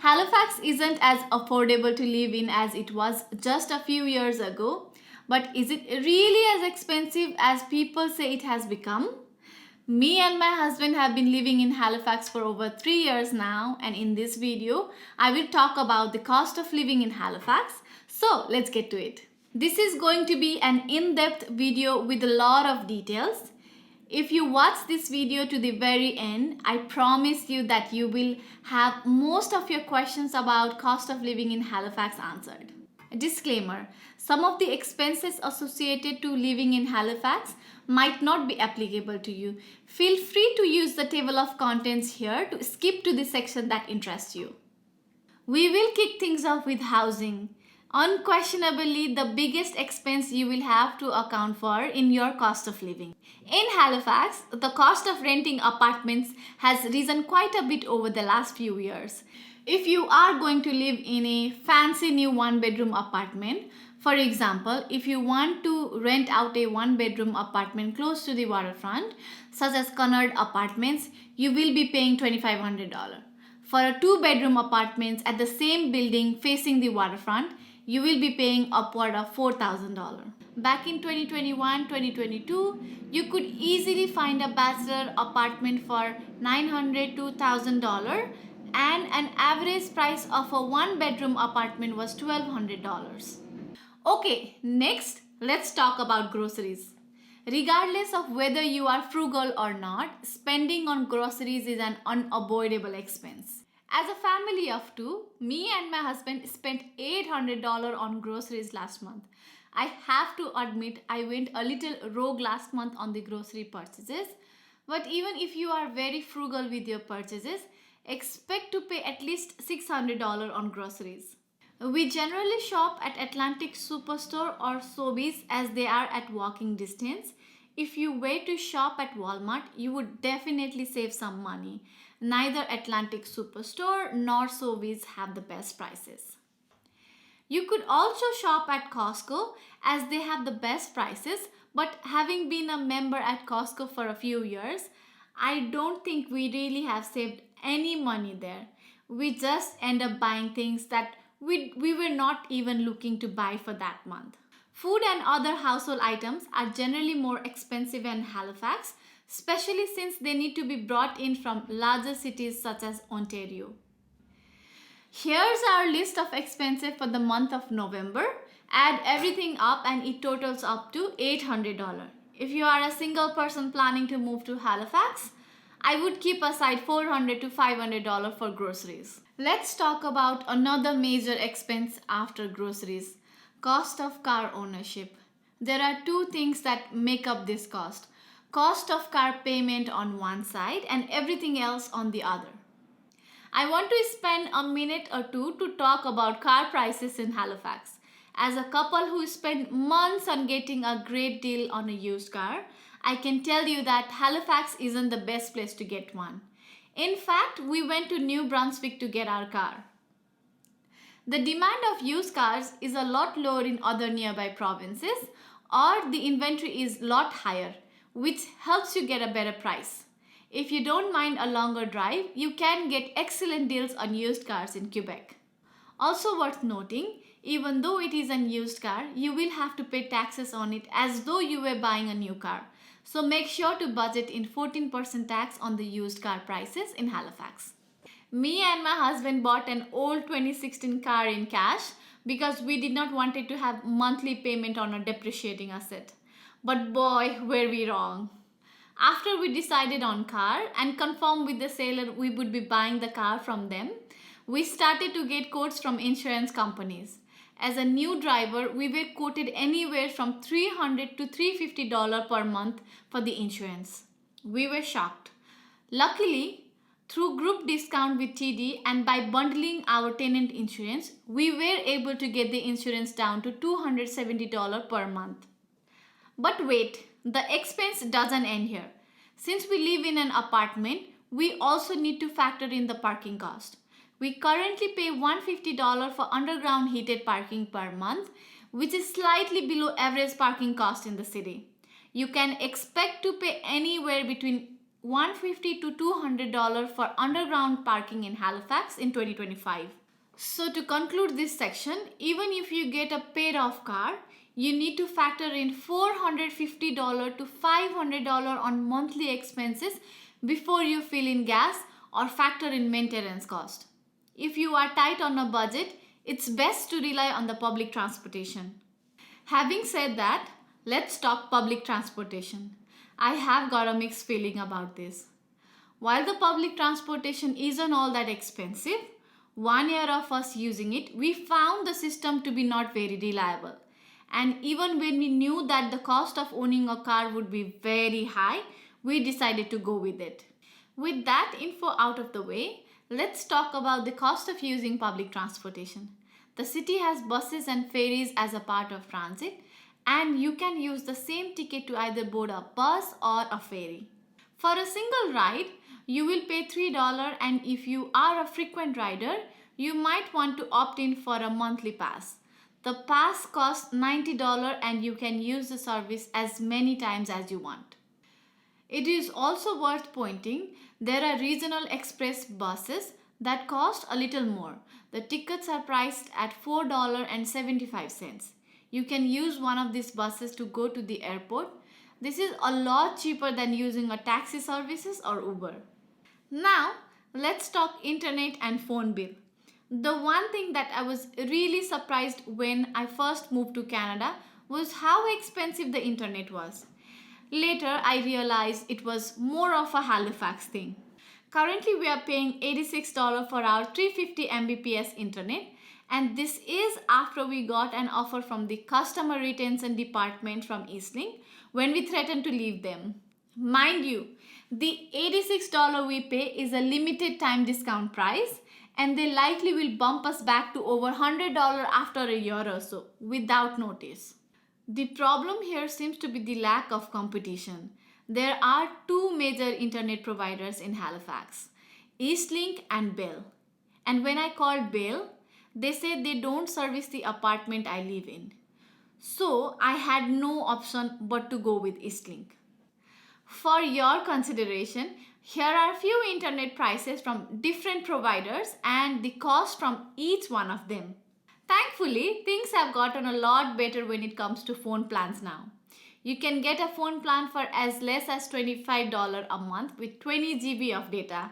Halifax isn't as affordable to live in as it was just a few years ago, but is it really as expensive as people say it has become? Me and my husband have been living in Halifax for over 3 years now, and in this video, I will talk about the cost of living in Halifax. So let's get to it. This is going to be an in-depth video with a lot of details. If you watch this video to the very end, I promise you that you will have most of your questions about cost of living in Halifax answered. Disclaimer: some of the expenses associated to living in Halifax might not be applicable to you. Feel free to use the table of contents here to skip to the section that interests you. We will kick things off with housing. Unquestionably, the biggest expense you will have to account for in your cost of living. In Halifax, the cost of renting apartments has risen quite a bit over the last few years. If you are going to live in a fancy new one-bedroom apartment, for example, if you want to rent out a one-bedroom apartment close to the waterfront, such as Cunard Apartments, you will be paying $2,500. For a two-bedroom apartment at the same building facing the waterfront, you will be paying upward of $4,000. Back in 2021-2022, you could easily find a bachelor apartment for $900 to $1,000, and an average price of a one-bedroom apartment was $1,200. Okay, next, let's talk about groceries. Regardless of whether you are frugal or not, spending on groceries is an unavoidable expense. As a family of two, me and my husband spent $800 on groceries last month. I have to admit I went a little rogue last month on the grocery purchases, but even if you are very frugal with your purchases, expect to pay at least $600 on groceries. We generally shop at Atlantic Superstore or Sobeys as they are at walking distance. If you were to shop at Walmart, you would definitely save some money. Neither Atlantic Superstore nor Sobeys have the best prices. You could also shop at Costco as they have the best prices, but having been a member at Costco for a few years, I don't think we really have saved any money there. We just end up buying things that we were not even looking to buy for that month. Food and other household items are generally more expensive in Halifax, especially since they need to be brought in from larger cities such as Ontario. Here's our list of expenses for the month of November. Add everything up and it totals up to $800. If you are a single person planning to move to Halifax, I would keep aside $400 to $500 for groceries. Let's talk about another major expense after groceries: cost of car ownership. There are two things that make up this cost: cost of car payment on one side and everything else on the other. I want to spend a minute or two to talk about car prices in Halifax. As a couple who spent months on getting a great deal on a used car, I can tell you that Halifax isn't the best place to get one. In fact, we went to New Brunswick to get our car. The demand of used cars is a lot lower in other nearby provinces, or the inventory is a lot higher, which helps you get a better price. If you don't mind a longer drive, you can get excellent deals on used cars in Quebec. Also worth noting, even though it is a used car, you will have to pay taxes on it as though you were buying a new car. So make sure to budget in 14% tax on the used car prices in Halifax. Me and my husband bought an old 2016 car in cash because we did not want it to have monthly payment on a depreciating asset. But boy, were we wrong. After we decided on car and confirmed with the seller we would be buying the car from them, we started to get quotes from insurance companies. As a new driver, we were quoted anywhere from $300 to $350 per month for the insurance. We were shocked. Luckily, through group discount with TD and by bundling our tenant insurance, we were able to get the insurance down to $270 per month. But wait, the expense doesn't end here. Since we live in an apartment, we also need to factor in the parking cost. We currently pay $150 for underground heated parking per month, which is slightly below average parking cost in the city. You can expect to pay anywhere between $150 to $200 for underground parking in Halifax in 2025. So to conclude this section, even if you get a paid off car, you need to factor in $450 to $500 on monthly expenses before you fill in gas or factor in maintenance cost. If you are tight on a budget, it's best to rely on the public transportation. Having said that, let's talk public transportation. I have got a mixed feeling about this. While the public transportation isn't all that expensive, 1 year of us using it, we found the system to be not very reliable. And even when we knew that the cost of owning a car would be very high, we decided to go with it. With that info out of the way, let's talk about the cost of using public transportation. The city has buses and ferries as a part of transit, and you can use the same ticket to either board a bus or a ferry. For a single ride, you will pay $3, and if you are a frequent rider, you might want to opt in for a monthly pass. The pass costs $90 and you can use the service as many times as you want. It is also worth pointing there are regional express buses that cost a little more. The tickets are priced at $4.75. You can use one of these buses to go to the airport. This is a lot cheaper than using a taxi services or Uber. Now, let's talk internet and phone bill. The one thing that I was really surprised when I first moved to Canada was how expensive the internet was. Later, I realized it was more of a Halifax thing. Currently, we are paying $86 for our 350 Mbps internet, and this is after we got an offer from the customer retention department from Eastlink when we threatened to leave them. Mind you, the $86 we pay is a limited time discount price, and they likely will bump us back to over $100 after a year or so without notice. The problem here seems to be the lack of competition. There are two major internet providers in Halifax, Eastlink and Bell. And when I called Bell, they said they don't service the apartment I live in. So I had no option but to go with Eastlink. For your consideration, here are a few internet prices from different providers and the cost from each one of them. Thankfully, things have gotten a lot better when it comes to phone plans now. You can get a phone plan for as less as $25 a month with 20 GB of data.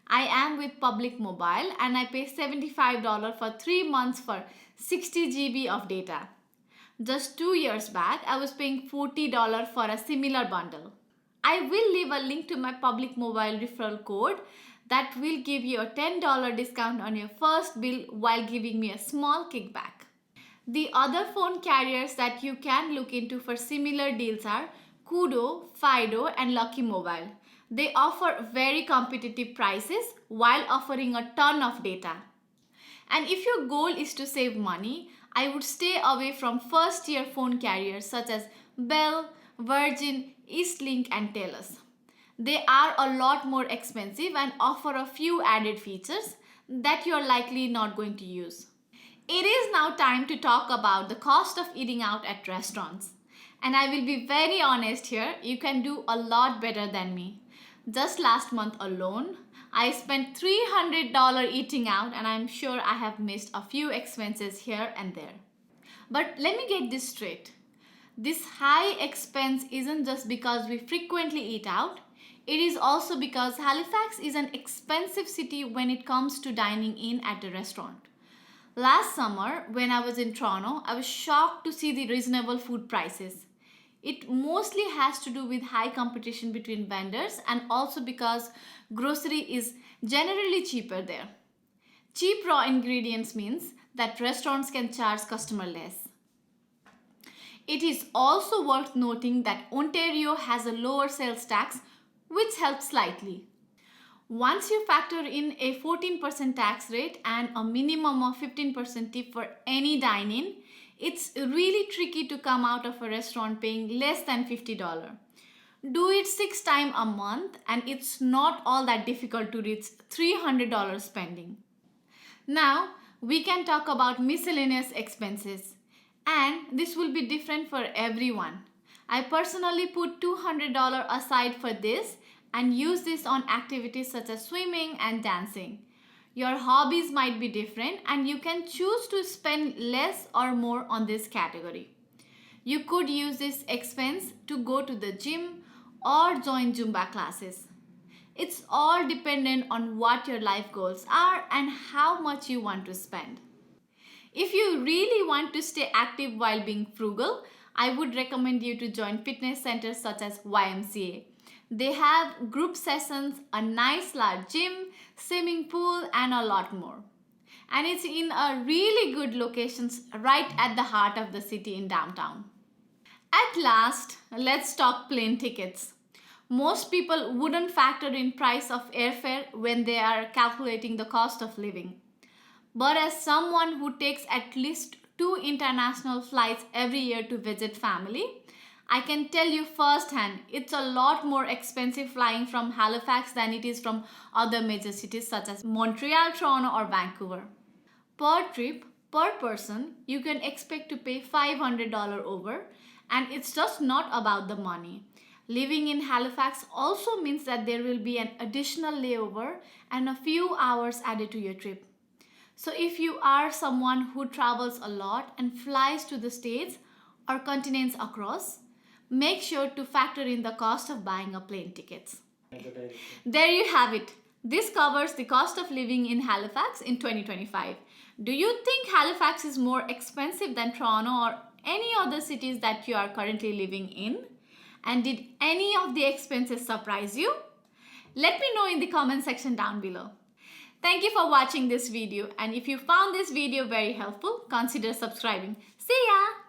I am with Public Mobile and I pay $75 for 3 months for 60 GB of data. Just 2 years back, I was paying $40 for a similar bundle. I will leave a link to my Public Mobile referral code that will give you a $10 discount on your first bill while giving me a small kickback. The other phone carriers that you can look into for similar deals are Kudo, Fido, and Lucky Mobile. They offer very competitive prices while offering a ton of data. And if your goal is to save money, I would stay away from first tier phone carriers such as Bell, Virgin, Eastlink, and Telus. They are a lot more expensive and offer a few added features that you are likely not going to use. It is now time to talk about the cost of eating out at restaurants. And I will be very honest here, you can do a lot better than me. Just last month alone, I spent $300 eating out and I'm sure I have missed a few expenses here and there. But let me get this straight. This high expense isn't just because we frequently eat out. It is also because Halifax is an expensive city when it comes to dining in at a restaurant. Last summer, when I was in Toronto, I was shocked to see the reasonable food prices. It mostly has to do with high competition between vendors and also because grocery is generally cheaper there. Cheap raw ingredients means that restaurants can charge customer less. It is also worth noting that Ontario has a lower sales tax, which helps slightly. Once you factor in a 14% tax rate and a minimum of 15% tip for any dine-in, it's really tricky to come out of a restaurant paying less than $50. Do it 6 times a month and it's not all that difficult to reach $300 spending. Now, we can talk about miscellaneous expenses. And this will be different for everyone. I personally put $200 aside for this and use this on activities such as swimming and dancing. Your hobbies might be different and you can choose to spend less or more on this category. You could use this expense to go to the gym or join Zumba classes. It's all dependent on what your life goals are and how much you want to spend. If you really want to stay active while being frugal, I would recommend you to join fitness centers such as YMCA. They have group sessions, a nice large gym, swimming pool, and a lot more. And it's in a really good locations right at the heart of the city in downtown. At last, let's talk plane tickets. Most people wouldn't factor in price of airfare when they are calculating the cost of living. But as someone who takes at least 2 international flights every year to visit family, I can tell you firsthand it's a lot more expensive flying from Halifax than it is from other major cities such as Montreal, Toronto, or Vancouver. Per trip, per person, you can expect to pay $500 over, and it's just not about the money. Living in Halifax also means that there will be an additional layover and a few hours added to your trip. So if you are someone who travels a lot and flies to the States or continents across, make sure to factor in the cost of buying a plane tickets. There you have it. This covers the cost of living in Halifax in 2025. Do you think Halifax is more expensive than Toronto or any other cities that you are currently living in? And did any of the expenses surprise you? Let me know in the comment section down below. Thank you for watching this video, and if you found this video very helpful, consider subscribing. See ya!